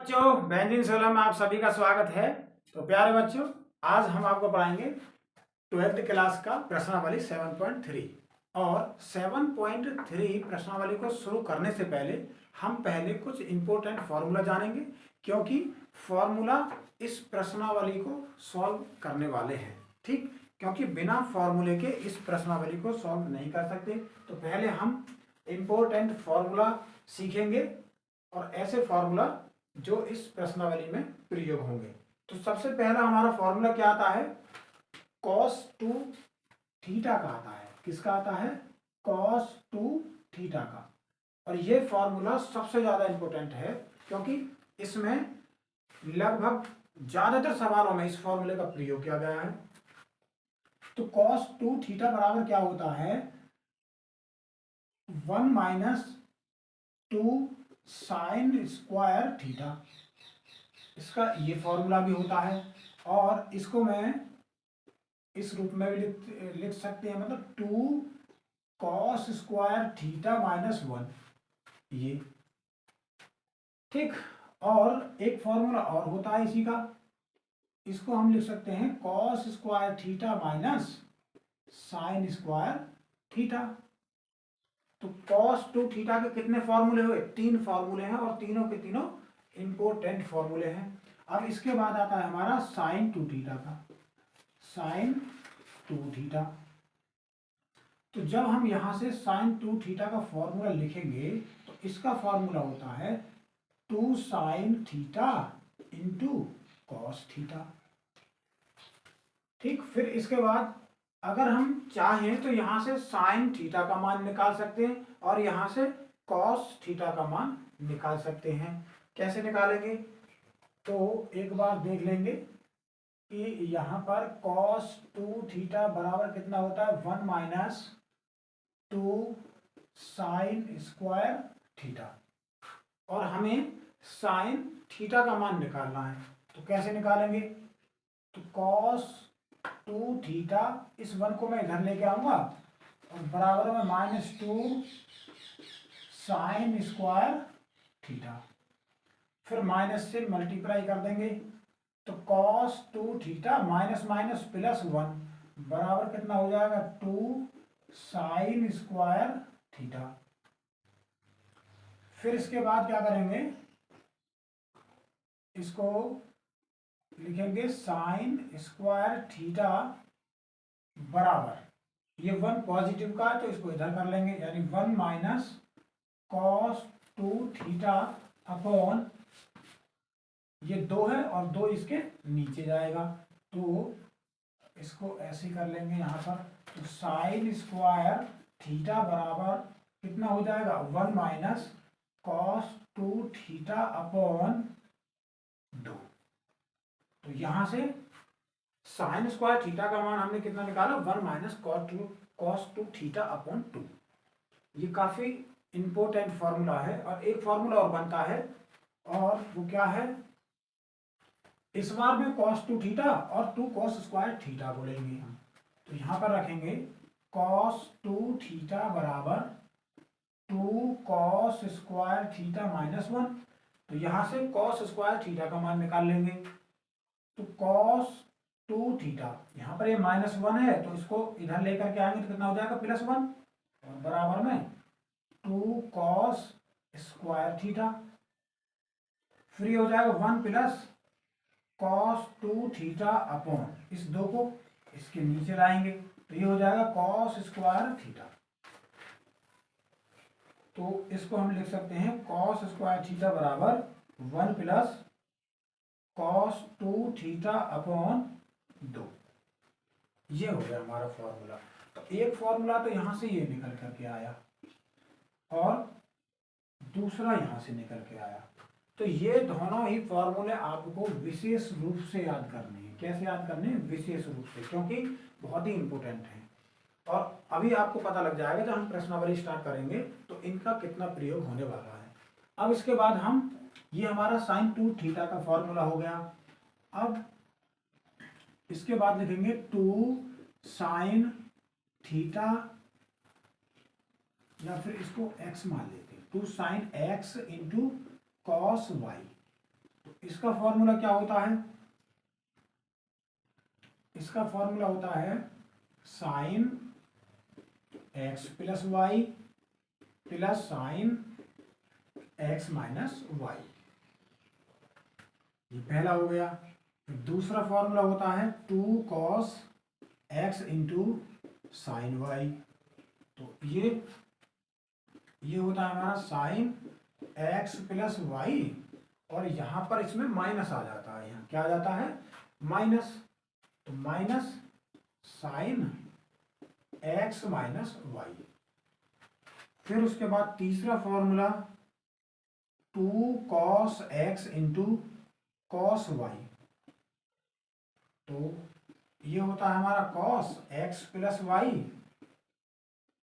बच्चों, बेंजिन सोलह में आप सभी का स्वागत है। तो प्यारे बच्चों, आज हम आपको पढ़ाएंगे 12th क्लास का प्रश्नावली 7.3। और 7.3 प्रश्नावली को शुरू करने से पहले हम पहले कुछ इंपॉर्टेंट फॉर्मूला जानेंगे, क्योंकि फॉर्मूला इस प्रश्नावली को सॉल्व करने वाले हैं। ठीक, क्योंकि बिना फॉर्मूले के इस प्रश्नावली को सॉल्व नहीं कर सकते। तो पहले हम इंपॉर्टेंट फॉर्मूला सीखेंगे और ऐसे फॉर्मूला जो इस प्रश्नावली में प्रयोग होंगे। तो सबसे पहला हमारा फॉर्मूला क्या आता है? cos 2 थीटा का आता है। किसका आता है? cos 2 थीटा का। और ये फॉर्मूला सबसे ज्यादा इंपॉर्टेंट है, क्योंकि इसमें लगभग ज्यादातर सवालों में इस फॉर्मूले का प्रयोग किया गया है। तो cos 2 थीटा बराबर क्या होता है? 1 माइनस 2 साइन स्क्वायर थीटा। इसका ये फॉर्मूला भी होता है, और इसको मैं इस रूप में भी लिख सकते हैं, मतलब 2 कॉस स्क्वायर थीटा माइनस 1, ये। ठीक, और एक फॉर्मूला और होता है इसी का, इसको हम लिख सकते हैं cos square theta minus sine square theta. तो कॉस 2 थीटा के कितने फॉर्मूले हुए? 3 फॉर्मूले हैं, और तीनों के तीनों इंपॉर्टेंट फॉर्मूले हैं। अब इसके बाद आता है हमारा साइन 2 थीटा का, साइन 2 थीटा। तो जब हम यहां से साइन 2 थीटा का फॉर्मूला लिखेंगे तो इसका फॉर्मूला होता है 2 sine theta into cos theta. ठीक, फिर इसके बाद अगर हम चाहें तो यहां से साइन थीटा का मान निकाल सकते हैं, और यहां से कॉस थीटा का मान निकाल सकते हैं। कैसे निकालेंगे? तो एक बार देख लेंगे कि यहां पर cos 2 थीटा बराबर कितना होता है? 1 माइनस 2 साइन स्क्वायर थीटा। और हमें साइन थीटा का मान निकालना है। तो कैसे निकालेंगे? तो cos 2 थीटा, इस 1 को मैं इधर लेके आऊंगा, और बराबर में माइनस 2 साइन स्क्वायर थीटा। फिर माइनस से मल्टीप्लाई कर देंगे, तो cos 2 theta minus minus plus 1 बराबर कितना हो जाएगा? 2 साइन स्क्वायर थीटा। फिर इसके बाद क्या करेंगे? इसको लिखेंगे साइन स्क्वायर थीटा बराबर, ये 1 पॉजिटिव का है तो इसको इधर कर लेंगे, यानी 1 माइनस cos 2 थीटा अपॉन, ये 2 है और 2 इसके नीचे जाएगा, तो इसको ऐसे कर लेंगे यहाँ पर। तो साइन स्क्वायर थीटा बराबर कितना हो जाएगा? 1 माइनस कॉस 2 थीटा अपॉन 2। तो यहां से साइन स्क्वायर थीटा का मान हमने कितना निकाला? 1 माइनस कॉस 2 थीटा अपॉन 2। ये काफी इंपॉर्टेंट फॉर्मूला है। और एक फॉर्मूला और बनता है, और वो क्या है? इस बार में cos 2 थीटा और 2 cos स्क्वायर थीटा बोलेंगे हम। तो यहां पर रखेंगे cos 2 थीटा बराबर 2 cos स्क्वायर थीटा माइनस 1। तो यहां से cos स्क्वायर थीटा का मान निकाल लेंगे। तो cos 2 थीटा, यहां पर ये माइनस 1 है तो इसको इधर लेकर के आएंगे तो कितना हो जाएगा? प्लस 1, और बराबर में 2 cos स्क्वायर थीटा। फ्री हो जाएगा 1 प्लस cos 2 थीटा अपॉन, इस 2 को इसके नीचे लाएंगे तो ये हो जाएगा cos स्क्वायर थीटा। तो इसको हम लिख सकते हैं cos स्क्वायर थीटा बराबर 1 प्लस cos 2 थीटा अपॉन 2। ये हो गया हमारा फॉर्मूला। तो एक फॉर्मूला तो यहां से ये निकल करके आया, और दूसरा यहां से निकल के आया। तो ये दोनों ही फॉर्मूले आपको विशेष रूप से याद करने हैं। कैसे याद करने हैं? विशेष रूप से, क्योंकि बहुत ही इंपॉर्टेंट है। और अभी आपको पता लग जाएगा जब हम प्रश्नावली स्टार्ट करेंगे तो इनका कितना प्रयोग होने वाला है। अब इसके बाद हम, ये हमारा साइन 2 थीटा का फॉर्मूला हो गया। अब इसके बाद लिखेंगे 2 साइन थीटा, या फिर इसको x मान लेते हैं, 2 sine x into cos y. इसका फॉर्मूला क्या होता है? इसका फॉर्मूला होता है sine x plus y plus sine x minus y. ये पहला हो गया। दूसरा फॉर्मूला होता है 2 cos x into sine y. तो ये होता है हमारा साइन x प्लस वाई, और यहां पर इसमें माइनस आ जाता है। यहाँ क्या आ जाता है? माइनस। तो minus sine x minus y. फिर उसके बाद तीसरा formula 2 cos x into cos y. तो ये होता है हमारा cos x plus y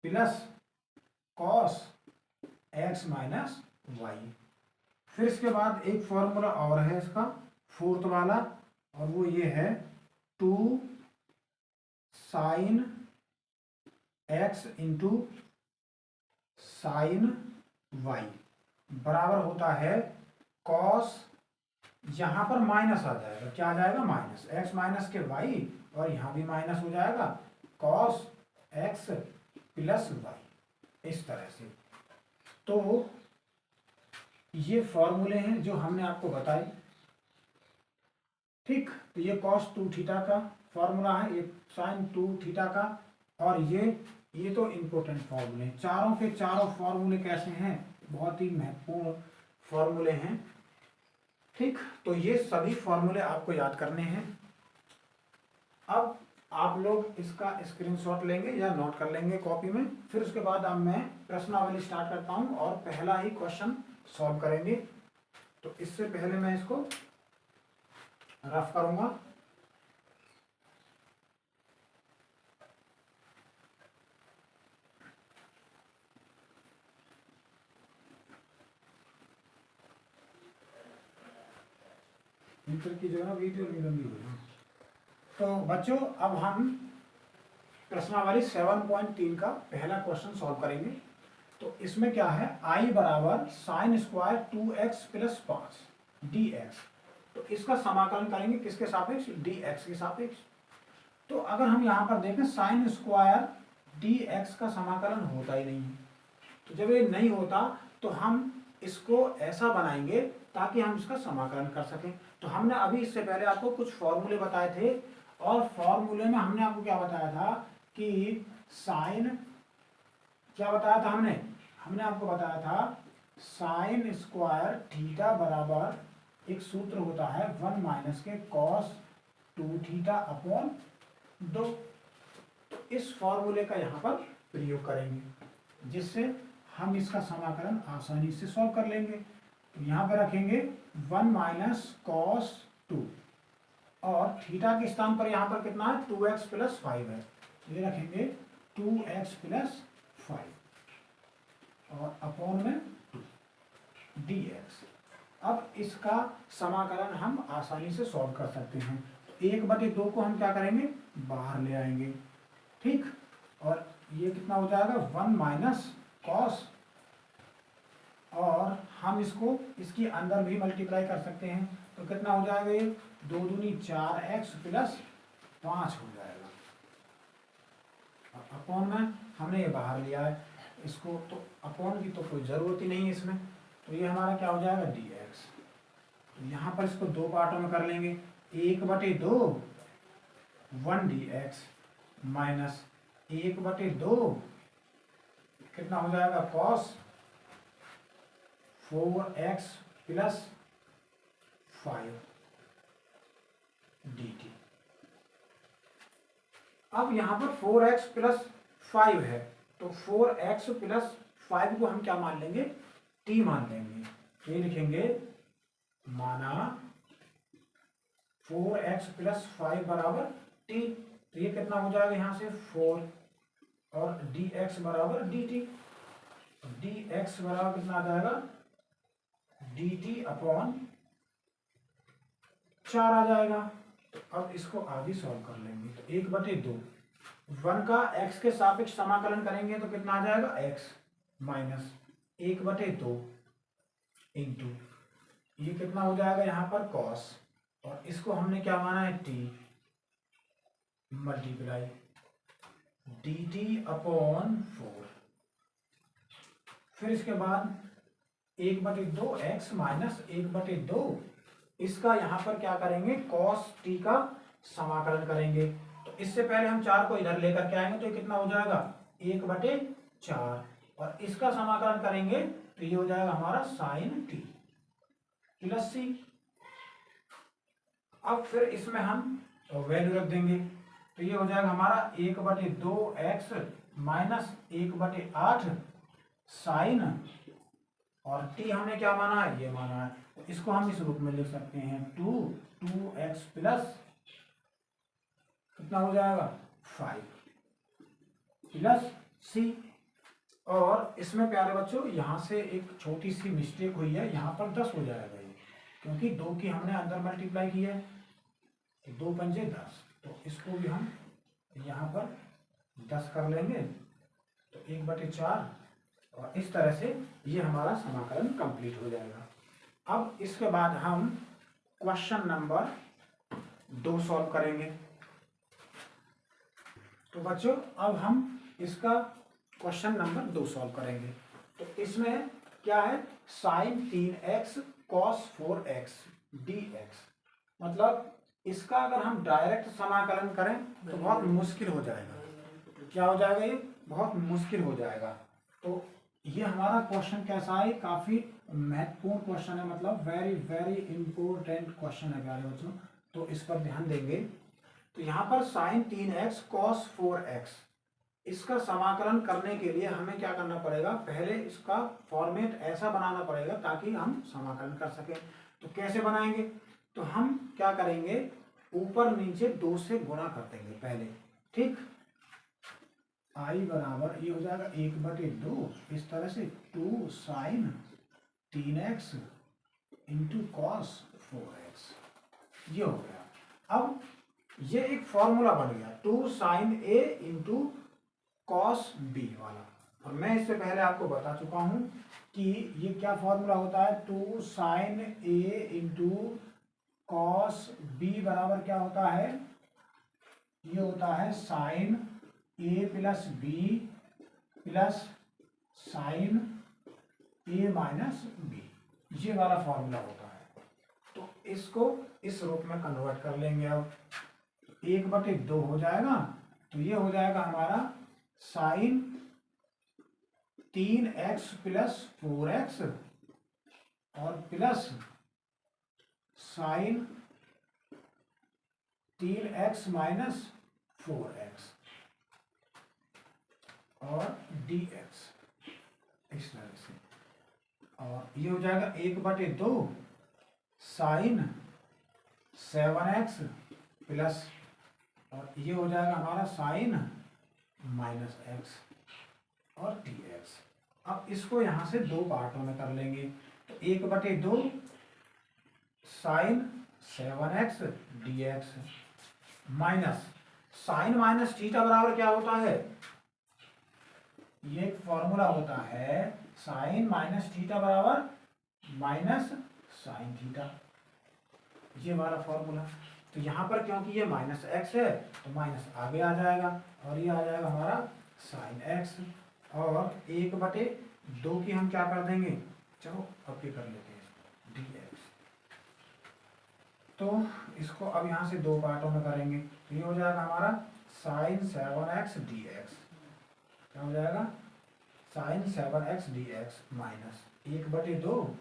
plus cos x minus y. फिर इसके बाद एक फॉर्मूला और है इसका, फोर्थ वाला, और वो ये है 2 sine x into sine y बराबर होता है cos, यहां पर माइनस आ जाएगा। क्या आ जाएगा? माइनस x माइनस के y, और यहां भी माइनस हो जाएगा cos x प्लस वाई। इस तरह से। तो ये फॉर्मूले हैं जो हमने आपको बताए। ठीक, तो ये cos 2 थीटा का फॉर्मूला है, ये sin 2 थीटा का, और ये तो इम्पोर्टेंट फॉर्मूले हैं। चारों के चारों फॉर्मूले कैसे हैं? बहुत ही महत्वपूर्ण फॉर्मूले हैं। ठीक, तो ये सभी फॉर्मूले आपको याद करने हैं। अब आप लोग इसका स्क्रीनशॉट लेंगे या नोट कर लेंगे कॉपी में। फिर उसके बाद अब मैं प्रश्नावली स्टार्ट करता हूं और पहला ही क्वेश्चन सॉल्व करेंगे। तो इससे पहले मैं इसको रफ करूंगा। इंटर की जो है वीडियो लंबी हुई। तो बच्चों, अब हम प्रश्नावली 7.3 का पहला क्वेश्चन सॉल्व करेंगे। तो इसमें क्या है? I बराबर sine square 2x plus 5 dx। तो इसका समाकलन करेंगे किसके सापेक्ष? dx के सापेक्ष। तो अगर हम यहाँ पर देखें, साइन स्क्वायर dx का समाकलन होता ही नहीं है। तो जब ये नहीं होता तो हम इसको ऐसा बनाएंगे ताकि हम इसका समाकलन कर सकें। तो हमने अभी इससे पहले आपको कुछ फॉर्मूले बताए थे, और फॉर्मूले में हमने आपको क्या बताया था कि साइन, क्या बताया था हमने आपको बताया था साइन स्क्वायर थीटा बराबर एक सूत्र होता है 1 माइनस के cos 2 थीटा अपॉन 2। तो इस फॉर्मूले का यहाँ पर प्रयोग करेंगे, जिससे हम इसका समाकलन आसानी से सॉल्व कर लेंगे। तो यहाँ पर रखेंगे 1 माइनस cos 2, और थीटा के स्थान पर यहाँ पर कितना है? 2x प्लस 5 है। ये रखेंगे 2x प्लस 5, और अपॉन में 2 dx। अब इसका समाकलन हम आसानी से सॉल्व कर सकते हैं। तो 1/2 को हम क्या करेंगे? बाहर ले आएंगे। ठीक, और ये कितना हो जाएगा? 1 माइनस कॉस, और हम इसको इसके अंदर भी मल्टीप्लाई कर सकते हैं। तो कितना हो जाएगा? ये 2 दूनी 4x प्लस 5 हो जाएगा। अपॉन में हमने ये बाहर लिया है इसको, तो अपॉन की तो कोई ज़रूरत ही नहीं है इसमें। तो ये हमारा क्या हो जाएगा? dx। तो यहाँ पर इसको दो पार्टों में कर लेंगे। 1/2 1 dx माइनस 1/2 कितना हो जाएगा? cos 4x plus 5 dt। अब यहाँ पर 4x प्लस 5 है, तो 4x प्लस 5 को हम क्या मान लेंगे? t मान लेंगे। तो ये लिखेंगे माना 4x प्लस 5 बराबर t। तो ये कितना हो जाएगा? यहाँ से 4, और dx बराबर dt। dx बराबर कितना आ जाएगा? dt अपॉन 4 आ जाएगा। तो अब इसको आगे सॉल्व कर लेंगे। तो 1/2 1 का x के सापेक्ष समाकलन करेंगे तो कितना आ जाएगा? x माइनस 1/2 इंटू ये कितना हो जाएगा यहाँ पर कॉस, और इसको हमने क्या माना है T, multiply D T upon 4। फिर इसके बाद 1/2 x माइनस 1/2, इसका यहाँ पर क्या करेंगे कॉस टी का समाकलन करेंगे। तो इससे पहले हम 4 को इधर लेकर के आएंगे तो ये कितना हो जाएगा 1/4, और इसका समाकलन करेंगे तो ये हो जाएगा हमारा साइन टी प्लस सी। अब फिर इसमें हम वैल्यू रख देंगे तो ये हो जाएगा हमारा 1/2 x माइनस 1/8 साइन, और टी हमने क्या माना है ये माना है, तो इसको हम इस रूप में लिख सकते हैं 2x प्लस कितना हो जाएगा 5 प्लस सी। और इसमें प्यारे बच्चों यहाँ से एक छोटी सी मिस्टेक हुई है, यहाँ पर 10 हो जाएगा ये, क्योंकि 2 की हमने अंदर मल्टीप्लाई की है, 2 पंजे 10, तो इसको भी हम यहाँ पर 10 कर लेंगे तो 1/4, और इस तरह से ये हमारा समाकलन कंप्लीट हो जाएगा। अब इसके बाद हम क्वेश्चन नंबर 2 सॉल्व करेंगे। तो बच्चों अब हम इसका क्वेश्चन नंबर 2 सॉल्व करेंगे। तो इसमें क्या है sign 3x cos 4x dx, मतलब इसका अगर हम डायरेक्ट समाकलन करें तो बहुत मुश्किल हो जाएगा। क्या हो जाएगा ये बहुत मुश्किल हो जाएगा। तो ये हमारा क्वेश्चन कैसा है, काफी महत्वपूर्ण क्वेश्चन है, मतलब वेरी वेरी इंपॉर्टेंट क्वेश्चन है प्यारे बच्चों, तो इस पर ध्यान देंगे। तो यहाँ पर साइन 3x कॉस 4x, इसका समाकलन करने के लिए हमें क्या करना पड़ेगा, पहले इसका फॉर्मेट ऐसा बनाना पड़ेगा ताकि हम समाकलन कर सकें। तो कैसे बनाएंगे, तो हम क्या करेंगे ऊपर नीचे 2 से गुणा कर देंगे पहले, ठीक। आई बराबर ये हो जाएगा 1/2, इस तरह से 2 sign 3x into cos 4x, ये हो गया। अब ये एक फॉर्मूला बन गया 2 sine a into cos b वाला, और मैं इससे पहले आपको बता चुका हूं कि ये क्या फॉर्मूला होता है, 2 sine a into cos b बराबर क्या होता है, ये होता है sine a plus b plus sine a minus b, ये वाला फॉर्मूला होता है। तो इसको इस रूप में कन्वर्ट कर लेंगे। अब 1/2 हो जाएगा, तो ये हो जाएगा हमारा साइन 3x प्लस 4x और plus sine 3x minus 4x और dx, इस तरह से। और ये हो जाएगा 1/2 साइन 7x प्लस, और ये हो जाएगा हमारा साइन माइनस x और dx। अब इसको यहाँ से 2 पार्टों में कर लेंगे। तो 1/2 sine 7x dx minus sine minus theta बराबर क्या होता है, ये एक फॉर्मूला होता है साइन माइनस थीटा बराबर माइनस साइन थीटा, ये वाला फॉर्मूला। तो यहाँ पर क्योंकि ये माइनस एक्स है तो माइनस आगे आ जाएगा, और ये आ जाएगा हमारा साइन एक्स, और 1/2 की हम क्या कर देंगे, चलो अब ये कर लेते हैं dx। तो इसको अब यहाँ से 2 पार्टों में करेंगे, तो ये हो जाएगा हमारा साइन 7x dx, क्या हो जाएगा sine 7x dx minus 1/2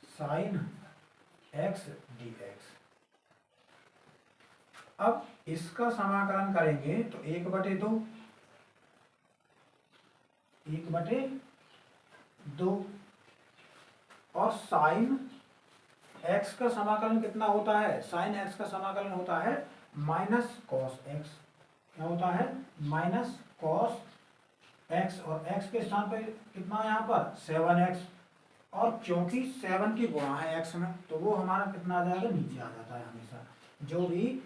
sine x dx। अब इसका समाकलन करेंगे तो 1/2 और साइन x का समाकलन कितना होता है, साइन x का समाकलन होता है माइनस कॉस x, क्या होता है माइनस कॉस x, और x के स्थान पे कितना यहाँ पर 7x, और क्योंकि 7 की गुणा है x में तो वो हमारा कितना आ जाएगा नीचे आ जाता है हमेशा। जो भी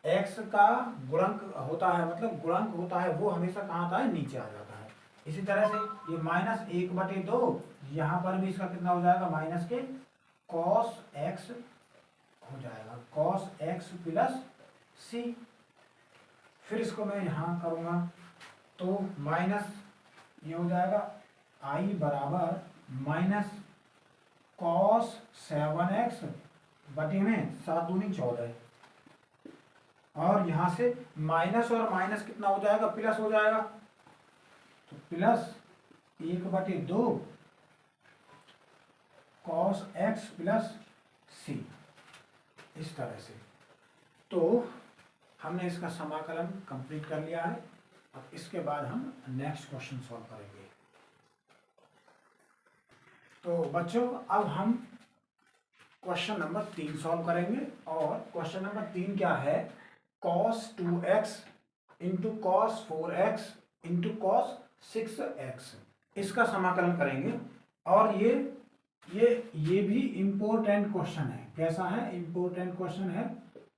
x का गुणक होता है, मतलब गुणक होता है, वो हमेशा कहाँ आता है नीचे आ जाता है। इसी तरह से ये माइनस 1/2 यहाँ पर भी इसका कितना हो जाएगा माइनस के कॉस एक्स हो जाएगा, कॉस एक्स प्लस सी। फिर इसको मैं यहाँ करूँगा तो माइनस ये हो जाएगा आई बराबर माइनस कॉस 7x बटे में 7 दूनी 14, और यहाँ से माइनस और माइनस कितना हो जाएगा, प्लस हो जाएगा, तो प्लस 1/2 कॉस एक्स प्लस सी, इस तरह से। तो हमने इसका समाकलन कंप्लीट कर लिया है। अब इसके बाद हम नेक्स्ट क्वेश्चन सॉल्व करेंगे। तो बच्चों अब हम क्वेश्चन नंबर 3 सॉल्व करेंगे, और क्वेश्चन नंबर 3 क्या है, cos 2x into cos 4x into cos 6x, इसका समाकलन करेंगे। और ये भी इम्पोर्टेंट क्वेश्चन है। कैसा है, इम्पोर्टेंट क्वेश्चन है,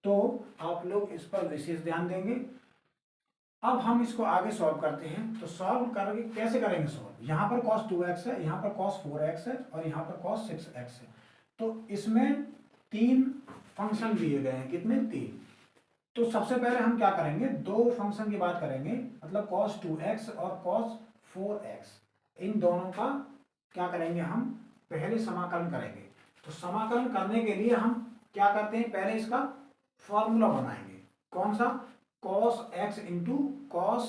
तो आप लोग इस पर विशेष ध्यान देंगे। अब हम इसको आगे सॉल्व करते हैं। तो सॉल्व करके कैसे करेंगे सॉल्व, यहाँ पर cos 2x है, यहाँ पर cos 4x है, और यहाँ पर cos 6x है। तो इसमें 3 फंक्शन दिए गए हैं, कितने, 3। तो सबसे पहले हम क्या करेंगे, 2 फंक्शन की बात करेंगे, मतलब cos 2x और cos 4x, इन दोनों का क्या करेंगे, हम पहले समाकलन करेंगे। तो समाकलन करने के लिए हम क्या करते हैं, पहले इसका फॉर्मूला बनाएंगे। कौन सा, cos x into cos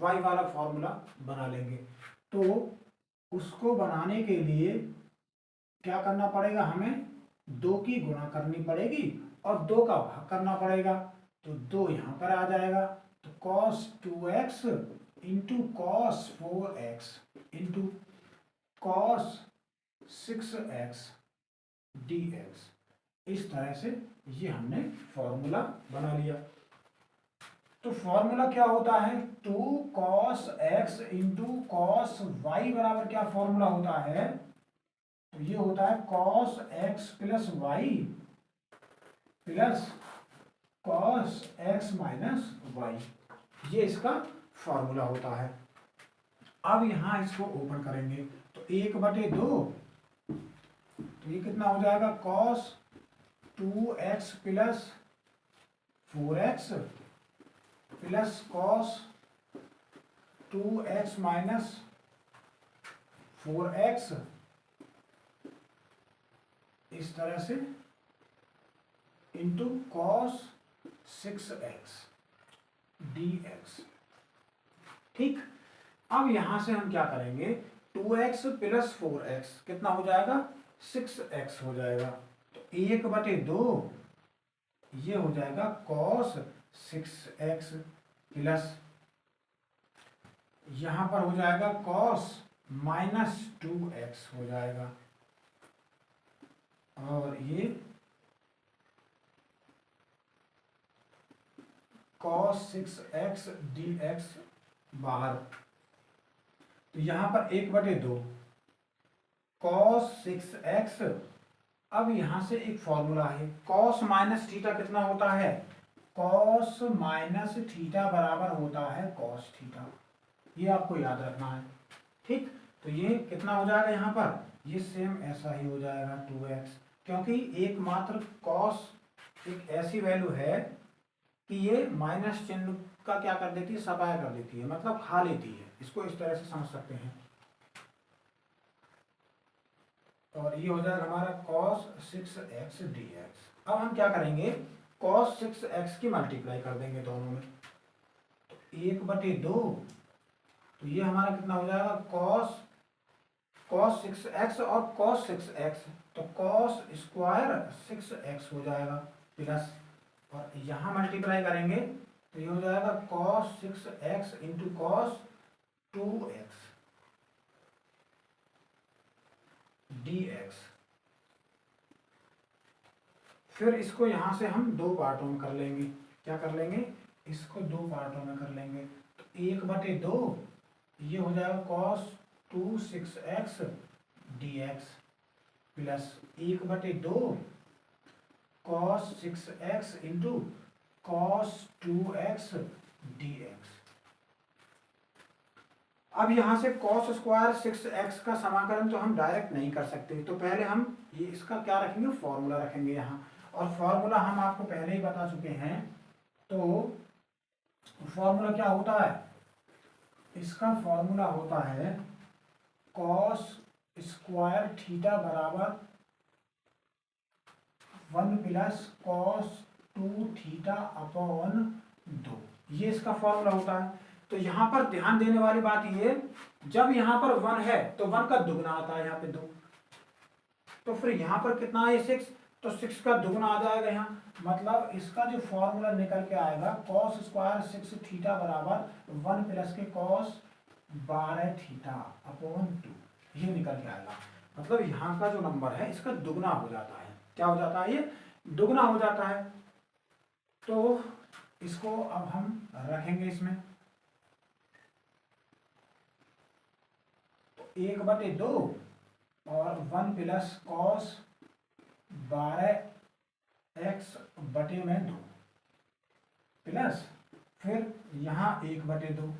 y वाला फॉर्मूला बना लेंगे। तो उसको बनाने के लिए क्या करना पड़ेगा, हमें 2 की गुणा करनी पड़ेगी और 2 का भाग करना पड़ेगा। तो 2 यहाँ पर आ जाएगा, तो cos 2x into cos 4x into cos 6x dx, इस तरह से ये हमने फॉर्मूला बना लिया। तो फॉर्मूला क्या होता है, 2 cos x into cos y बराबर क्या फॉर्मूला होता है, तो ये होता है cos x plus y plus cos x minus y, ये इसका फॉर्मूला होता है। अब यहाँ इसको ओपन करेंगे तो 1/2, तो ये कितना हो जाएगा, cos 2x plus 4x plus cos 2x minus 4x, इस तरह से, इंटू cos 6x dx। ठीक, अब यहां से हम क्या करेंगे, 2x प्लस 4x कितना हो जाएगा, 6x हो जाएगा। तो 1/2 ये हो जाएगा cos 6x प्लस, यहां पर हो जाएगा cos माइनस 2x हो जाएगा, और ये cos 6x dx बाहर। तो यहां पर 1/2 cos 6x। अब यहां से एक फॉर्मूला है, cos माइनस थीटा कितना होता है, cos माइनस थीटा बराबर होता है cos थीटा, ये आपको याद रखना है। ठीक, तो ये कितना हो जाएगा, यहाँ पर ये सेम ऐसा ही हो जाएगा 2x, क्योंकि एकमात्र cos एक ऐसी वैल्यू है कि ये माइनस चिन्ह का क्या कर देती है, सफाया कर देती है, मतलब खा लेती है, इसको इस तरह से समझ सकते हैं। और ये हो जाएगा हमारा cos 6x dx। अब हम क्या करेंगे, cos 6x की मल्टीप्लाई कर देंगे दोनों में, तो 1/2, तो ये हमारा कितना हो जाएगा, cos 6x और cos 6x, तो cos स्क्वायर 6x हो जाएगा प्लस, और यहाँ मल्टीप्लाई करेंगे तो ये हो जाएगा cos 6x into cos 2x dx। फिर इसको यहाँ से हम 2 पार्टों में कर लेंगे। क्या कर लेंगे, इसको 2 पार्टों में कर लेंगे। तो 1/2 ये हो जाएगा cos 2 6x dx plus 1/2 cos 6x into cos 2x dx। अब यहाँ से cos स्क्वायर 6x का समाकलन तो हम डायरेक्ट नहीं कर सकते, तो पहले हम ये इसका क्या रखेंगे, फॉर्मूला रखेंगे यहाँ। और फॉर्मूला हम आपको पहले ही बता चुके हैं। तो फॉर्मूला क्या होता है, इसका फॉर्मूला होता है cos स्क्वायर थीटा बराबर 1 प्लस cos 2 थीटा अपॉन 2, ये इसका फॉर्मूला होता है। तो यहाँ पर ध्यान देने वाली बात ये, जब यहाँ पर 1 है तो 1 का दुगना आता है यहाँ पे 2, तो फिर यहाँ पर कितना है 6, तो 6 का दुगना आ जाएगा यहाँ। मतलब इसका जो फॉर्मूला निकल के आएगा cos स्क्वायर 6 थीटा बराबर 1 प्लस के cos 12 थीटा अपॉन 2, ये निकल के आएगा। मतलब यहाँ का जो नंबर है इसका दुगना हो जाता है। क्या हो जाता है, ये दुगना हो जाता है। तो इसको अब हम रखेंगे इसमें, तो 1/2 और 1 प्लस cos 12x बटे में 2 प्लस फिर यहाँ 1/2।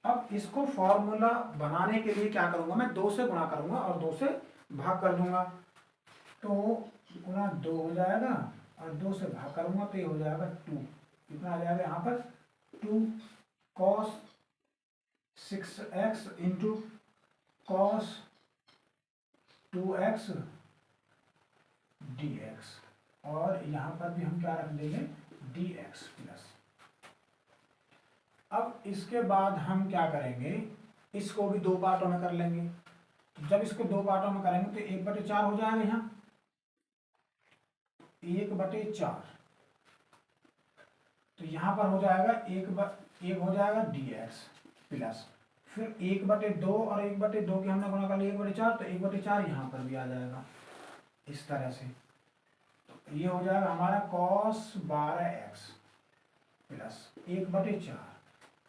अब इसको फॉर्मूला बनाने के लिए क्या करूंगा, मैं 2 से गुणा करूंगा और 2 से भाग कर दूंगा, तो गुणा 2 हो जाएगा और 2 से भाग करूंगा तो ये हो जाएगा 2। कितना आ जाएगा यहाँ पर 2 cos 6x into cos 2x dx, और यहाँ पर भी हम क्या रख देंगे dx प्लस। अब इसके बाद हम क्या करेंगे, इसको भी 2 पार्टों में कर लेंगे। जब इसको 2 पार्टों में करेंगे तो 1/4 हो जाएगा यहाँ, 1/4, तो यहाँ पर हो जाएगा 1 हो जाएगा dx प्लस फिर 1/2 और 1/2 की हमने गुणा कर लिया 1/4, तो 1/4 यहाँ पर भी आ जाएगा इस तरह से। तो ये हो जाएगा हमारा cos 12x प्लस 1/4।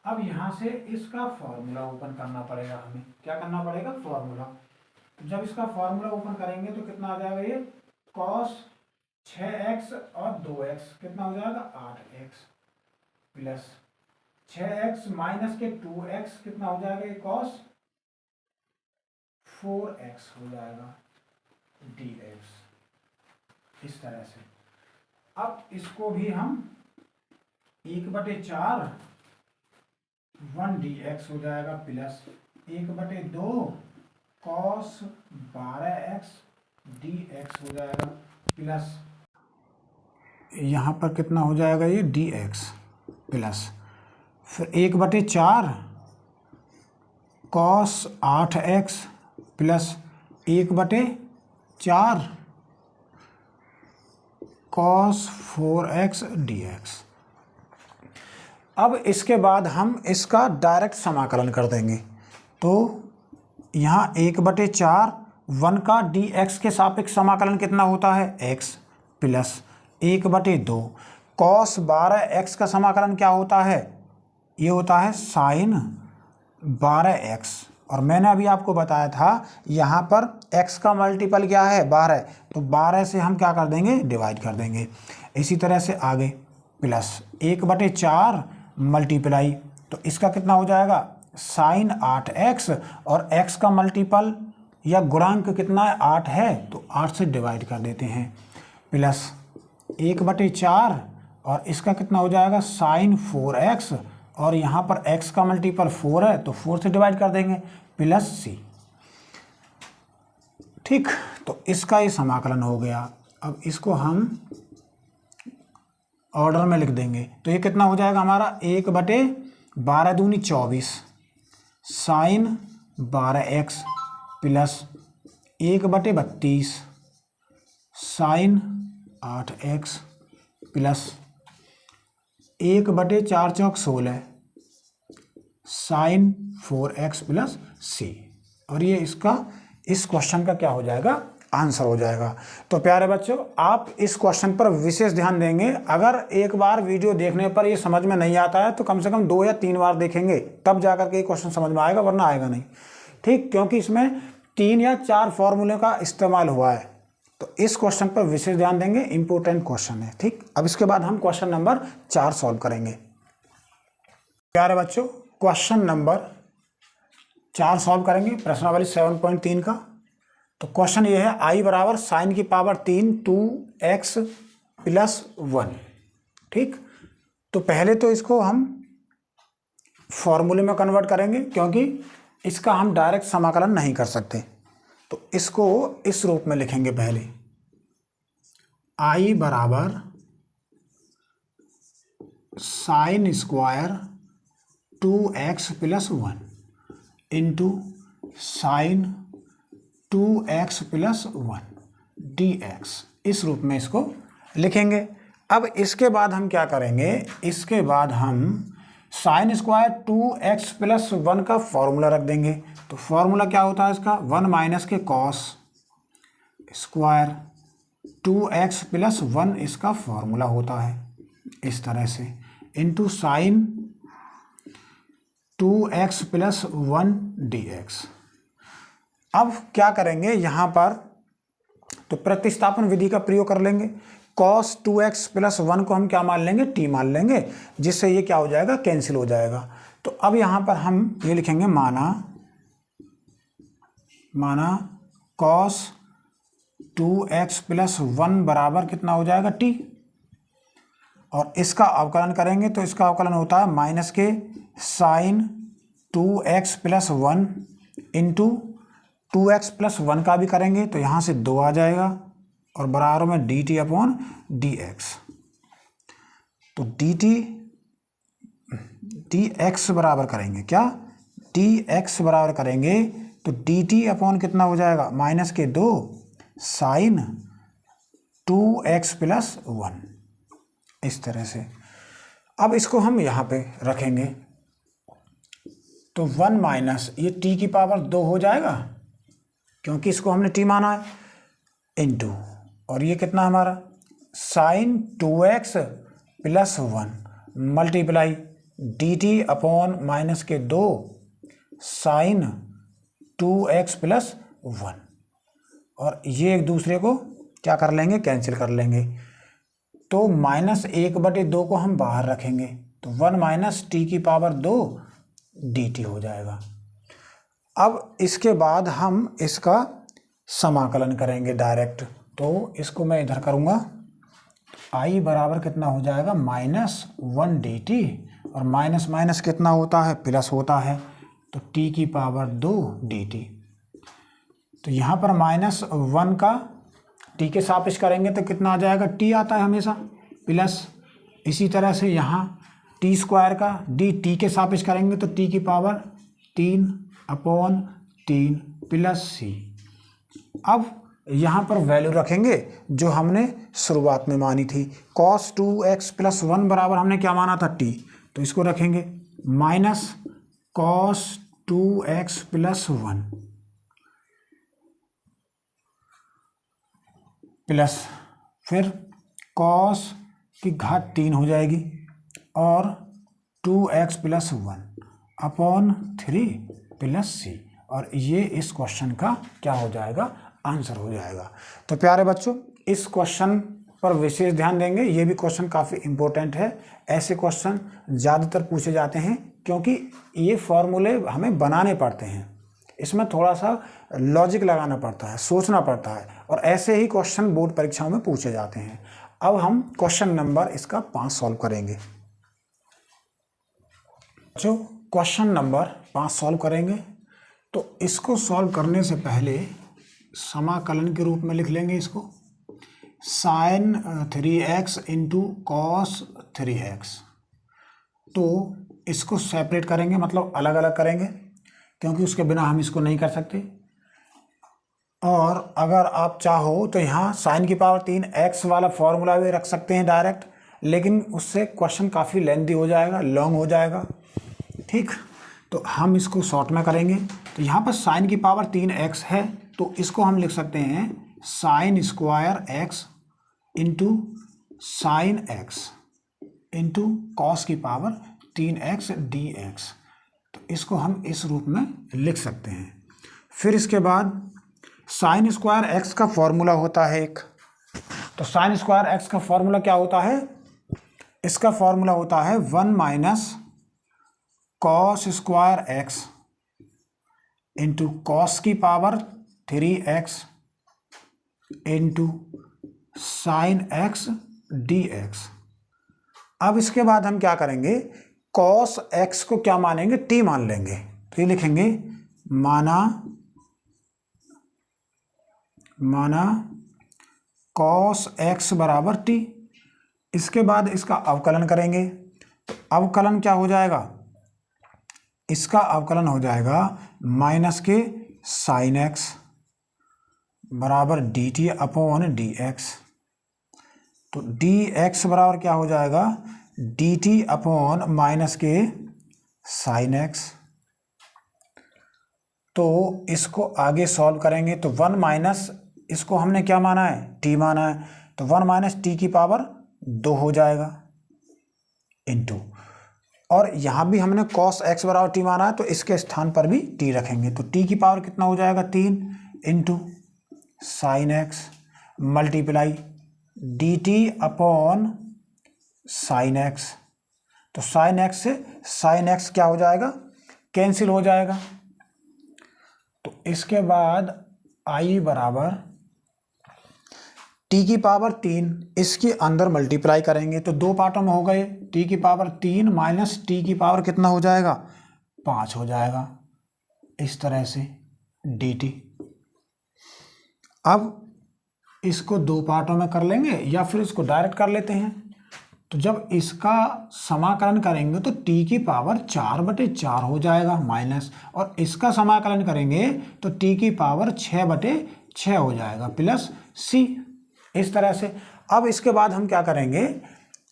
अब यहाँ से इसका फॉर्मूला ओपन करना पड़ेगा हमें। क्या करना पड़ेगा, फॉर्मूला। तो जब इसका फॉर्मूला ओपन करेंगे तो कितना आ जाएगा, ये cos 6x और 2x कितना हो जाएगा 8x प्लस 6x माइनस के 2x कितना हो जाएगा, ये cos 4x हो जाएगा dx, इस तरह से। अब इसको भी हम 1/4 1 dx हो जाएगा प्लस 1/2 cos 12x dx हो जाएगा प्लस यहाँ पर कितना हो जाएगा, ये dx प्लस फिर 1/4 cos 8x plus 1/4 cos 4x dx। अब इसके बाद हम इसका डायरेक्ट समाकलन कर देंगे। तो यहाँ 1/4 1 का dx के सापेक्ष समाकलन कितना होता है, x प्लस 1/2 cos 12x का समाकलन क्या होता है, ये होता है sin 12x। और मैंने अभी आपको बताया था यहाँ पर x का मल्टीपल क्या है 12, तो 12 से हम क्या कर देंगे, डिवाइड कर देंगे। इसी तरह से आगे प्लस 1/4 मल्टीप्लाई, तो इसका कितना हो जाएगा sin 8x, और x का मल्टीपल या गुणांक कितना है 8 है, तो 8 से डिवाइड कर देते हैं प्लस 1/4 और इसका कितना हो जाएगा sin 4x, और यहाँ पर x का मल्टीपल 4 है तो 4 से डिवाइड कर देंगे प्लस c। ठीक, तो इसका ये समाकलन हो गया। अब इसको हम ऑर्डर में लिख देंगे, तो ये कितना हो जाएगा हमारा 1/12 दूनी 24 sin 12x plus 1/32 sin 8x plus 1/4 चौक 16 sin 4x प्लस c। और ये इसका इस क्वेश्चन का क्या हो जाएगा, आंसर हो जाएगा। तो प्यारे बच्चों, आप इस क्वेश्चन पर विशेष ध्यान देंगे। अगर एक बार वीडियो देखने पर ये समझ में नहीं आता है तो कम से कम 2 या 3 बार देखेंगे, तब जाकर के ये क्वेश्चन समझ में आएगा, वरना आएगा नहीं। ठीक, क्योंकि इसमें 3 या 4 फॉर्मूले का इस्तेमाल हुआ है। तो इस क्वेश्चन पर विशेष ध्यान देंगे, इंपॉर्टेंट क्वेश्चन है। ठीक, अब इसके बाद हम क्वेश्चन नंबर 4 सॉल्व करेंगे। प्यारे बच्चों, क्वेश्चन नंबर 4 सॉल्व करेंगे प्रश्नावली 7.3 का। तो क्वेश्चन ये है आई बराबर साइन की पावर 3 2x प्लस 1। ठीक, तो पहले तो इसको हम फॉर्मूले में कन्वर्ट करेंगे क्योंकि इसका हम डायरेक्ट समाकलन नहीं कर सकते। तो इसको इस रूप में लिखेंगे पहले, आई बराबर sine square 2x plus 1 into sine 2x plus 1 dx, इस रूप में इसको लिखेंगे। अब इसके बाद हम क्या करेंगे, इसके बाद हम साइन स्क्वायर 2x प्लस 1 का फॉर्मूला रख देंगे। तो फॉर्मूला क्या होता है इसका, 1 माइनस के कॉस स्क्वायर 2x प्लस 1 इसका फॉर्मूला होता है इस तरह से, into sine 2x plus 1 dx। अब क्या करेंगे यहाँ पर, तो प्रतिस्थापन विधि का प्रयोग कर लेंगे। cos 2x प्लस 1 को हम क्या मान लेंगे, t मान लेंगे, जिससे ये क्या हो जाएगा, कैंसिल हो जाएगा। तो अब यहाँ पर हम ये लिखेंगे माना cos 2x प्लस 1 बराबर कितना हो जाएगा, t। और इसका अवकलन करेंगे तो इसका अवकलन होता है माइनस के sign 2x plus 1 into 2x plus 1 का भी करेंगे तो यहाँ से 2 आ जाएगा और बराबर में dt अपॉन dx। तो dx बराबर करेंगे क्या, dx बराबर करेंगे तो dt अपॉन कितना हो जाएगा, माइनस के 2 साइन 2x प्लस 1, इस तरह से। अब इसको हम यहाँ पे रखेंगे तो 1 माइनस ये t की पावर 2 हो जाएगा क्योंकि इसको हमने t माना है, इंटू और ये कितना हमारा sine 2x plus 1 multiply dt upon minus के 2 साइन 2x प्लस 1, और ये एक दूसरे को क्या कर लेंगे, कैंसिल कर लेंगे। तो -1/2 को हम बाहर रखेंगे तो 1 माइनस t की पावर 2 dt हो जाएगा। अब इसके बाद हम इसका समाकलन करेंगे डायरेक्ट, तो इसको मैं इधर करूँगा, i बराबर कितना हो जाएगा, -1 dt, और माइनस माइनस कितना होता है, प्लस होता है, तो t की पावर 2 dt। तो यहाँ पर -1 का t के सापेक्ष करेंगे तो कितना आ जाएगा, t आता है हमेशा, प्लस इसी तरह से यहाँ t स्क्वायर का dt के सापेक्ष करेंगे तो t की पावर 3 अपॉन 3 प्लस c। अब यहाँ पर वैल्यू रखेंगे जो हमने शुरुआत में मानी थी, cos 2x प्लस 1 बराबर हमने क्या माना था, t, तो इसको रखेंगे minus cos 2x plus 1 plus फिर cos की घात 3 हो जाएगी और 2x plus 1 upon 3 plus c, और ये इस क्वेश्चन का क्या हो जाएगा, आंसर हो जाएगा। तो प्यारे बच्चों, इस क्वेश्चन पर विशेष ध्यान देंगे, ये भी क्वेश्चन काफ़ी इम्पोर्टेंट है। ऐसे क्वेश्चन ज़्यादातर पूछे जाते हैं क्योंकि ये फॉर्मूले हमें बनाने पड़ते हैं, इसमें थोड़ा सा लॉजिक लगाना पड़ता है, सोचना पड़ता है, और ऐसे ही क्वेश्चन बोर्ड परीक्षाओं में पूछे जाते हैं। अब हम क्वेश्चन नंबर इसका 5 सॉल्व करेंगे। जो क्वेश्चन नंबर 5 सॉल्व करेंगे तो इसको सॉल्व करने से पहले समाकलन के रूप में लिख लेंगे इसको, sign 3x into cos 3x। तो इसको सेपरेट करेंगे, मतलब अलग अलग करेंगे, क्योंकि उसके बिना हम इसको नहीं कर सकते। और अगर आप चाहो तो यहाँ साइन की पावर 3 x वाला फॉर्मूला भी रख सकते हैं डायरेक्ट, लेकिन उससे क्वेश्चन काफ़ी लेंथी हो जाएगा, लॉन्ग हो जाएगा। ठीक, तो हम इसको शॉर्ट में करेंगे। तो यहाँ पर साइन की पावर 3x है तो इसको हम लिख सकते हैं sign square x into sine x into cos की पावर 3x dx। तो इसको हम इस रूप में लिख सकते हैं। फिर इसके बाद साइन स्क्वायर x का फॉर्मूला होता है एक, तो साइन स्क्वायर x का फॉर्मूला क्या होता है, इसका फॉर्मूला होता है 1 minus cos square x into cos की power 3x into sine x dx। अब इसके बाद हम क्या करेंगे, cos x को क्या मानेंगे, t मान लेंगे। तो ये लिखेंगे माना cos x बराबर t। इसके बाद इसका अवकलन करेंगे। तो अवकलन क्या हो जाएगा, इसका अवकलन हो जाएगा माइनस के साइन x बराबर dt अपॉन dx। तो dx बराबर क्या हो जाएगा, dt अपॉन माइनस के साइन x। तो इसको आगे सॉल्व करेंगे तो 1 माइनस, इसको हमने क्या माना है, t माना है, तो 1 माइनस टी की पावर 2 हो जाएगा इंटू, और यहाँ भी हमने cos x बराबर t माना है तो इसके स्थान पर भी t रखेंगे। तो t की पावर कितना हो जाएगा 3 into sine x multiply dt upon sine x। तो साइन x से साइन x क्या हो जाएगा, कैंसिल हो जाएगा। तो इसके बाद i बराबर t की पावर 3, इसके अंदर मल्टीप्लाई करेंगे तो 2 पार्टों में हो गए, t की पावर 3 माइनस t की पावर कितना हो जाएगा, 5 हो जाएगा, इस तरह से dt। अब इसको 2 पार्टों में कर लेंगे या फिर इसको डायरेक्ट कर लेते हैं। तो जब इसका समाकलन करेंगे तो t की पावर 4/4 हो जाएगा माइनस, और इसका समाकलन करेंगे तो t की पावर 6/6 हो जाएगा प्लस c, इस तरह से। अब इसके बाद हम क्या करेंगे,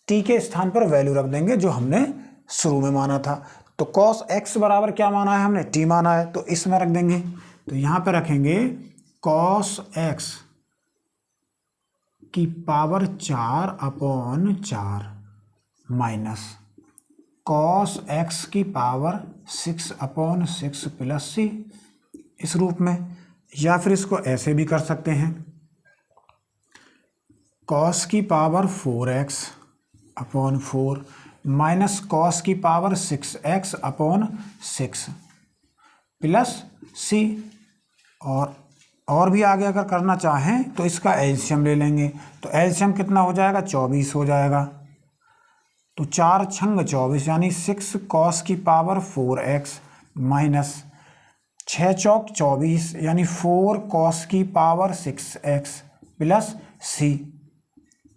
t के स्थान पर वैल्यू रख देंगे जो हमने शुरू में माना था। तो cos x बराबर क्या माना है हमने, t माना है, तो इसमें रख देंगे। तो यहाँ पे रखेंगे cos x की पावर 4/4 माइनस cos x की पावर 6/6 प्लस c, इस रूप में। या फिर इसको ऐसे भी कर सकते हैं, cos की पावर 4x/4 माइनस cos की पावर 6x/6 प्लस c। और भी आगे अगर करना चाहें तो इसका एलसीएम ले लेंगे। तो एलसीएम कितना हो जाएगा, 24 हो जाएगा। तो 4 छंग 24 यानी 6 cos की पावर 4x माइनस 6 चौक 24 यानी 4 cos की पावर 6x प्लस c।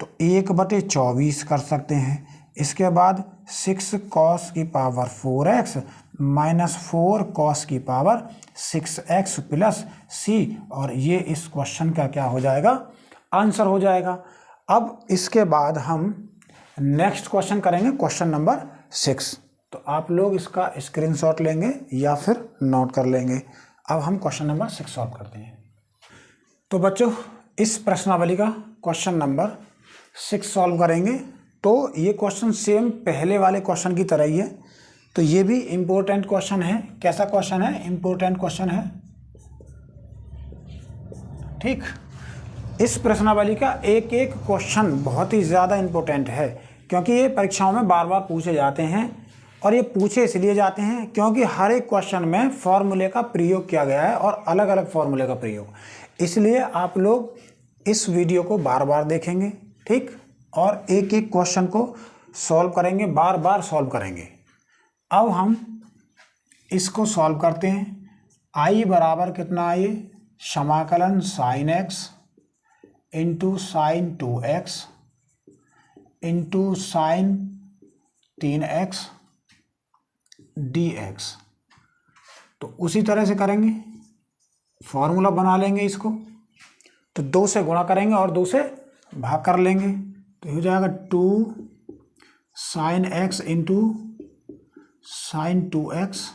तो 1/24 कर सकते हैं। इसके बाद 6 cos की पावर 4x माइनस 4 cos की पावर 6x प्लस c, और ये इस क्वेश्चन का क्या हो जाएगा, आंसर हो जाएगा। अब इसके बाद हम नेक्स्ट क्वेश्चन करेंगे, क्वेश्चन नंबर 6। तो आप लोग इसका स्क्रीनशॉट लेंगे या फिर नोट कर लेंगे। अब हम क्वेश्चन नंबर 6 सॉल्व करते हैं। तो बच्चों, इस प्रश्नावली का क्वेश्चन नंबर 6 सॉल्व करेंगे। तो ये क्वेश्चन सेम पहले वाले क्वेश्चन की तरह ही है। तो ये भी इम्पोर्टेंट क्वेश्चन है। कैसा क्वेश्चन है, इम्पोर्टेंट क्वेश्चन है, ठीक। इस प्रश्नावली का एक एक क्वेश्चन बहुत ही ज़्यादा इम्पोर्टेंट है, क्योंकि ये परीक्षाओं में बार बार पूछे जाते हैं। और ये पूछे इसलिए जाते हैं क्योंकि हर एक क्वेश्चन में फॉर्मूले का प्रयोग किया गया है, और अलग अलग फॉर्मूले का प्रयोग, इसलिए आप लोग इस वीडियो को बार बार देखेंगे, ठीक। और एक एक क्वेश्चन को सॉल्व करेंगे, बार बार सॉल्व करेंगे। अब हम इसको सॉल्व करते हैं। आई बराबर कितना, आई समाकलन sine x into sine 2x into sine 3x dx। तो उसी तरह से करेंगे, फॉर्मूला बना लेंगे इसको। तो 2 से गुणा करेंगे और 2 से भाग कर लेंगे। तो हो जाएगा 2 sine x into sine 2x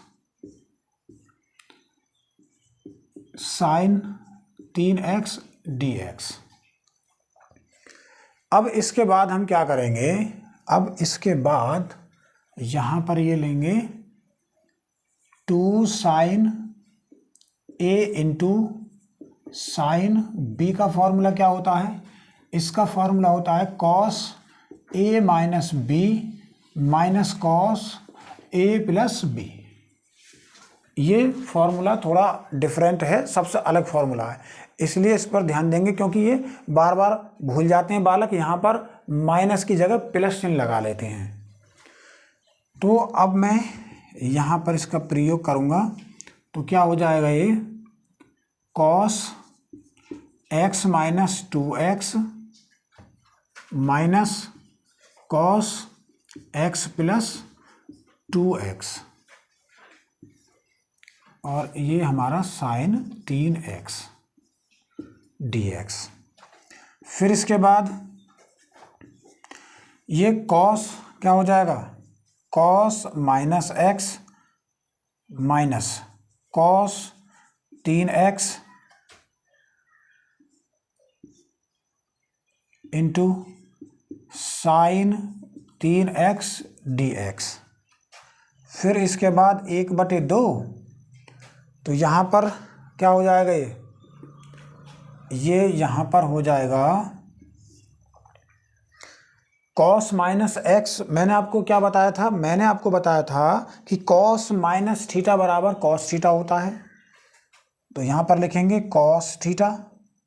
sine 3x dx। अब इसके बाद हम क्या करेंगे, अब इसके बाद यहाँ पर ये लेंगे 2 sine a into sine b का फॉर्मूला क्या होता है, इसका फॉर्मूला होता है cos a minus b minus cos a plus b। ये फॉर्मूला थोड़ा डिफरेंट है, सबसे अलग फॉर्मूला है, इसलिए इस पर ध्यान देंगे, क्योंकि ये बार बार भूल जाते हैं बालक, यहाँ पर माइनस की जगह प्लस चिन्ह लगा लेते हैं। तो अब मैं यहाँ पर इसका प्रयोग करूँगा, तो क्या हो जाएगा, ये cos x minus 2x minus cos x plus 2x, और ये हमारा साइन 3x dx। फिर इसके बाद ये cos क्या हो जाएगा, cos minus x minus cos 3x into sine 3x dx। फिर इसके बाद 1/2, तो यहाँ पर क्या हो जाएगा, ये यहाँ पर हो जाएगा cos माइनस x। मैंने आपको क्या बताया था, मैंने आपको बताया था कि cos माइनस थीटा बराबर cos थीटा होता है। तो यहाँ पर लिखेंगे cos थीटा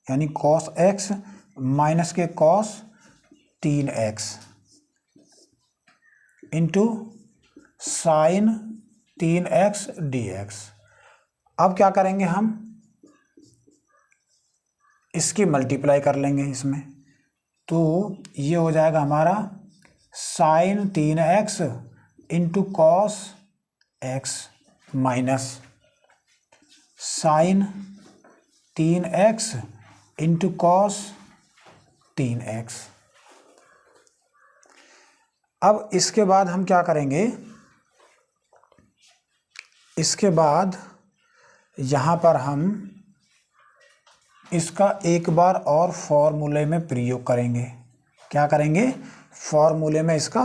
यानी cos x माइनस के cos 3x into sine 3x dx। अब क्या करेंगे, हम इसकी मल्टीप्लाई कर लेंगे इसमें, तो ये हो जाएगा हमारा sine 3x into cos x minus sine 3x into cos 3x। अब इसके बाद हम क्या करेंगे, इसके बाद यहाँ पर हम इसका एक बार और फॉर्मूले में प्रयोग करेंगे। क्या करेंगे, फॉर्मूले में इसका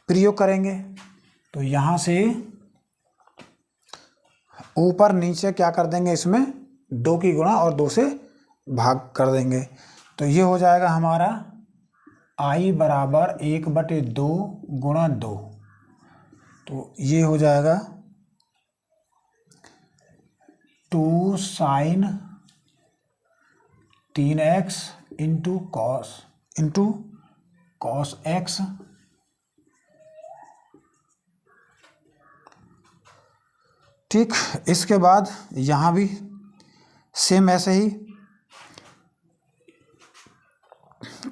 प्रयोग करेंगे। तो यहाँ से ऊपर नीचे क्या कर देंगे, इसमें 2 की गुणा और 2 से भाग कर देंगे। तो ये हो जाएगा हमारा I बराबर 1/2 गुणा 2। तो ये हो जाएगा 2 sign 3x into cos x ठीक। इसके बाद यहाँ भी सेम ऐसे ही,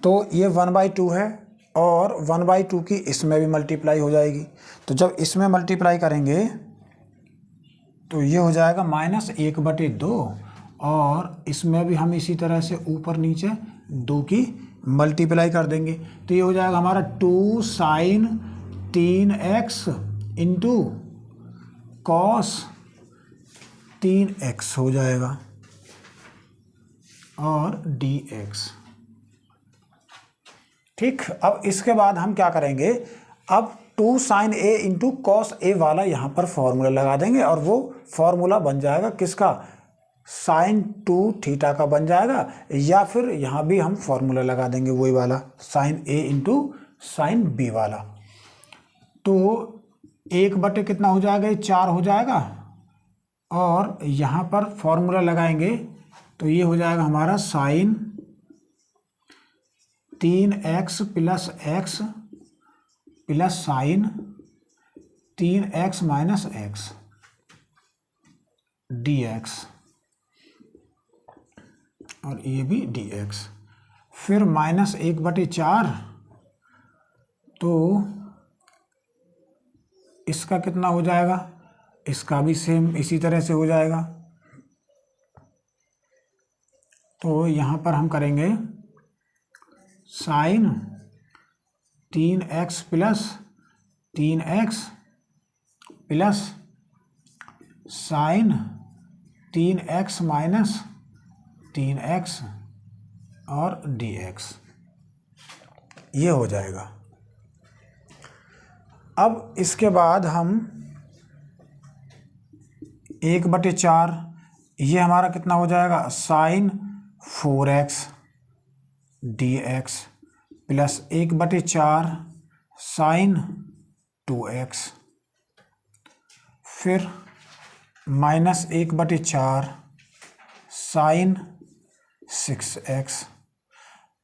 तो ये 1/2 है और 1/2 की इसमें भी मल्टीप्लाई हो जाएगी। तो जब इसमें मल्टीप्लाई करेंगे तो ये हो जाएगा -1/2 और इसमें भी हम इसी तरह से ऊपर नीचे 2 की मल्टीप्लाई कर देंगे। तो ये हो जाएगा हमारा 2 sign 3x into cos 3x हो जाएगा और dx। ठीक। अब इसके बाद हम क्या करेंगे, अब 2 sine a into cos a वाला यहाँ पर फॉर्मूला लगा देंगे और वो फॉर्मूला बन जाएगा किसका, साइन 2 थीटा का बन जाएगा। या फिर यहाँ भी हम फॉर्मूला लगा देंगे वही वाला sine a into sine b वाला। तो 1/, कितना हो जाएगा, 4 हो जाएगा और यहाँ पर फॉर्मूला लगाएंगे तो ये हो जाएगा हमारा sine 3x plus x plus sine 3x minus x dx और ये भी dx। फिर -1/4, तो इसका कितना हो जाएगा, इसका भी सेम इसी तरह से हो जाएगा। तो यहाँ पर हम करेंगे sine 3x plus 3x plus sine 3x minus 3x और dx, ये हो जाएगा। अब इसके बाद हम 1/4, ये हमारा कितना हो जाएगा, sign 4x dx plus 1/4 sign 2x। फिर -1/4 साइन 6x।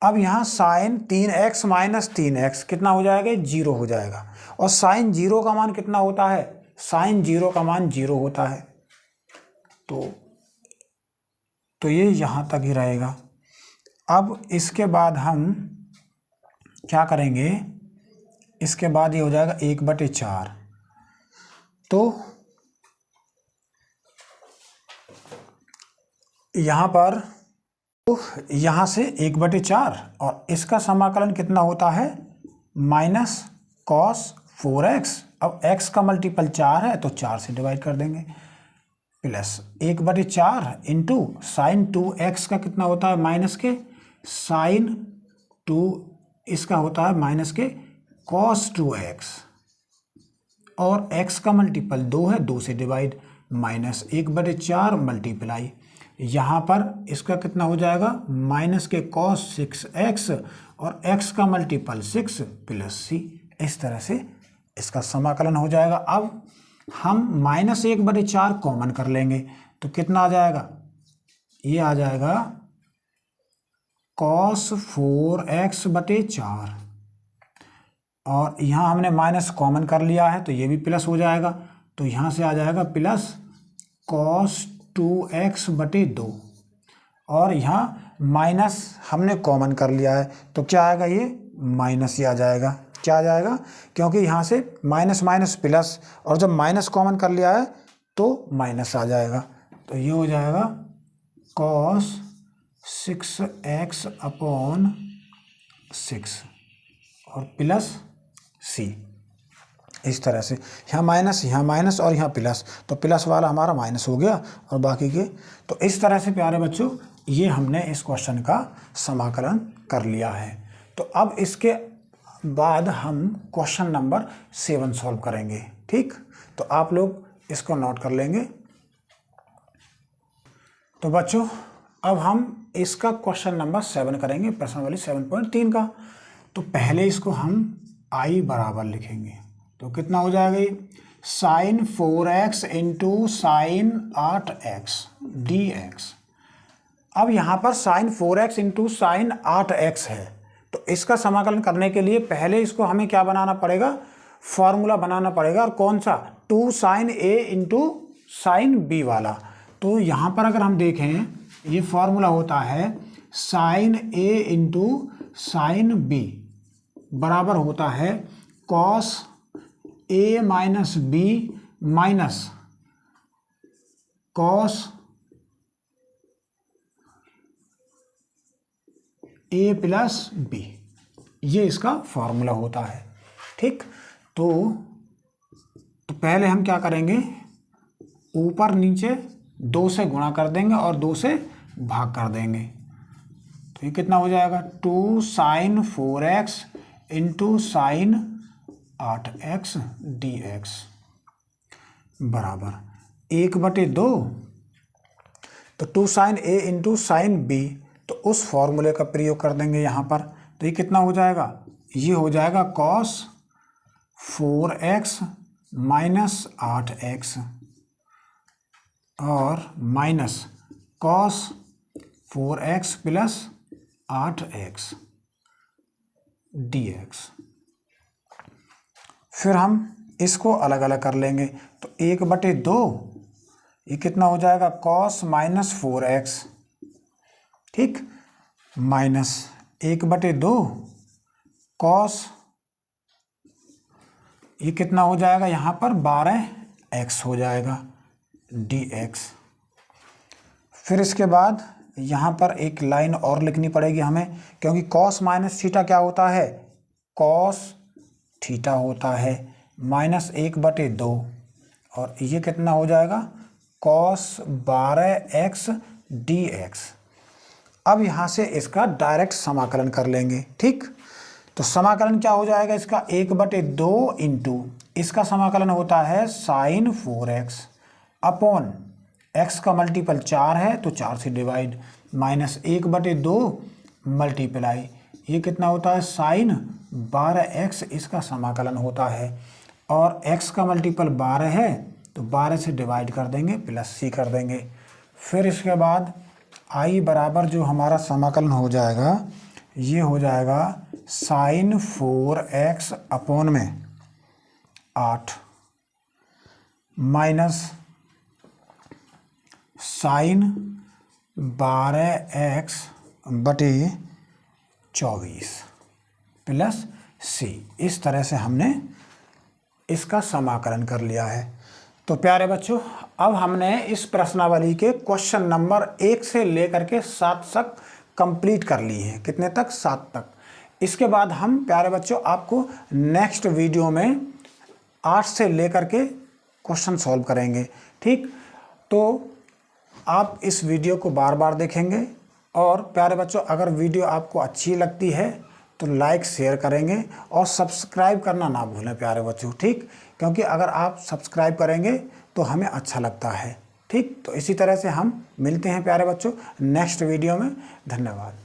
अब यहाँ साइन 3x माइनस 3x कितना हो जाएगा, 0 हो जाएगा। और साइन 0 का मान कितना होता है, साइन 0 का मान 0 होता है। तो ये यहाँ तक ही रहेगा। अब इसके बाद हम क्या करेंगे, इसके बाद ये हो जाएगा 1/4। तो यहाँ पर यहाँ से 1/4 और इसका समाकलन कितना होता है, माइनस कॉस 4x। अब x का मल्टीपल 4 है तो 4 से डिवाइड कर देंगे, प्लस 1/4 इंटू साइन 2x का कितना होता है, माइनस के साइन 2, इसका होता है माइनस के कॉस 2x। और x का मल्टीपल 2 है, 2 से डिवाइड, माइनस 1/4 मल्टीप्लाई, यहाँ पर इसका कितना हो जाएगा, माइनस के कॉस 6x और x का मल्टीपल 6 प्लस c। इस तरह से इसका समाकलन हो जाएगा। अब हम -1/4 कॉमन कर लेंगे तो कितना आ जाएगा, ये आ जाएगा कॉस 4x/4 और यहाँ हमने माइनस कॉमन कर लिया है तो ये भी प्लस हो जाएगा। तो यहाँ से आ जाएगा प्लस कॉस 2x/2 और यहाँ माइनस हमने कॉमन कर लिया है तो क्या आएगा, ये माइनस ही आ जाएगा। क्या आ जाएगा, क्योंकि यहाँ से माइनस माइनस प्लस, और जब माइनस कॉमन कर लिया है तो माइनस आ जाएगा। तो ये हो जाएगा कॉस 6x/6 और प्लस c। इस तरह से यहाँ माइनस और यहाँ प्लस, तो प्लस वाला हमारा माइनस हो गया और बाकी के। तो इस तरह से प्यारे बच्चों ये हमने इस क्वेश्चन का समाकलन कर लिया है। तो अब इसके बाद हम क्वेश्चन नंबर 7 सॉल्व करेंगे। ठीक, तो आप लोग इसको नोट कर लेंगे। तो बच्चों अब हम इसका क्वेश्चन नंबर 7 करेंगे, प्रश्नावली 7.3 का। तो पहले इसको हम i बराबर लिखेंगे तो कितना हो जाएगा, ये sign 4x into sine 8x dx। अब यहाँ पर sign 4x into sine 8x है तो इसका समाकलन करने के लिए पहले इसको हमें क्या बनाना पड़ेगा, फॉर्मूला बनाना पड़ेगा। और कौन सा, 2 sine a into sine b वाला। तो यहाँ पर अगर हम देखें ये फॉर्मूला होता है sine a into sine b बराबर होता है cos a minus b minus cos a plus b। ये इसका फॉर्मूला होता है। ठीक, तो पहले हम क्या करेंगे, ऊपर नीचे 2 से गुणा कर देंगे और 2 से भाग कर देंगे। तो ये कितना हो जाएगा, 2 sign 4x into sine 8x dx बराबर 1/2। तो 2 sine a into sine b, तो उस फॉर्मूले का प्रयोग कर देंगे यहाँ पर। तो ये कितना हो जाएगा, ये हो जाएगा कॉस 4x माइनस 8x और minus cos 4x plus 8x dx। फिर हम इसको अलग अलग कर लेंगे तो 1/2 ये कितना हो जाएगा, कॉस माइनस 4x। ठीक, माइनस 1/2 कॉस, ये कितना हो जाएगा यहाँ पर 12x हो जाएगा dx। फिर इसके बाद यहाँ पर एक लाइन और लिखनी पड़ेगी हमें, क्योंकि कॉस माइनस थीटा क्या होता है, कॉस थीटा होता है माइनस 1/2 और ये कितना हो जाएगा कॉस 12x dx। अब यहाँ से इसका डायरेक्ट समाकलन कर लेंगे। ठीक, तो समाकलन क्या हो जाएगा इसका, 1/2 इंटू इसका समाकलन होता है साइन 4x अपॉन x का मल्टीपल 4 है तो 4 से डिवाइड, माइनस 1/2 मल्टीप्लाई, ये कितना होता है साइन 12x, इसका समाकलन होता है। और x का मल्टीपल 12 है तो 12 से डिवाइड कर देंगे प्लस सी कर देंगे। फिर इसके बाद आई बराबर जो हमारा समाकलन हो जाएगा ये हो जाएगा साइन 4x अपॉन में 8 माइनस साइन 12x बटे 24 प्लस सी। इस तरह से हमने इसका समाकलन कर लिया है। तो प्यारे बच्चों, अब हमने इस प्रश्नावली के क्वेश्चन नंबर 1 से लेकर के 7 तक कंप्लीट कर लिए हैं। कितने तक? 7 तक। इसके बाद हम प्यारे बच्चों आपको नेक्स्ट वीडियो में 8 से लेकर के क्वेश्चन सॉल्व करेंगे। ठीक, तो आप इस वीडियो को बार बार देखेंगे और प्यारे बच्चों अगर वीडियो आपको अच्छी लगती है तो लाइक शेयर करेंगे और सब्सक्राइब करना ना भूलें प्यारे बच्चों। ठीक, क्योंकि अगर आप सब्सक्राइब करेंगे तो हमें अच्छा लगता है। ठीक, तो इसी तरह से हम मिलते हैं प्यारे बच्चों नेक्स्ट वीडियो में। धन्यवाद।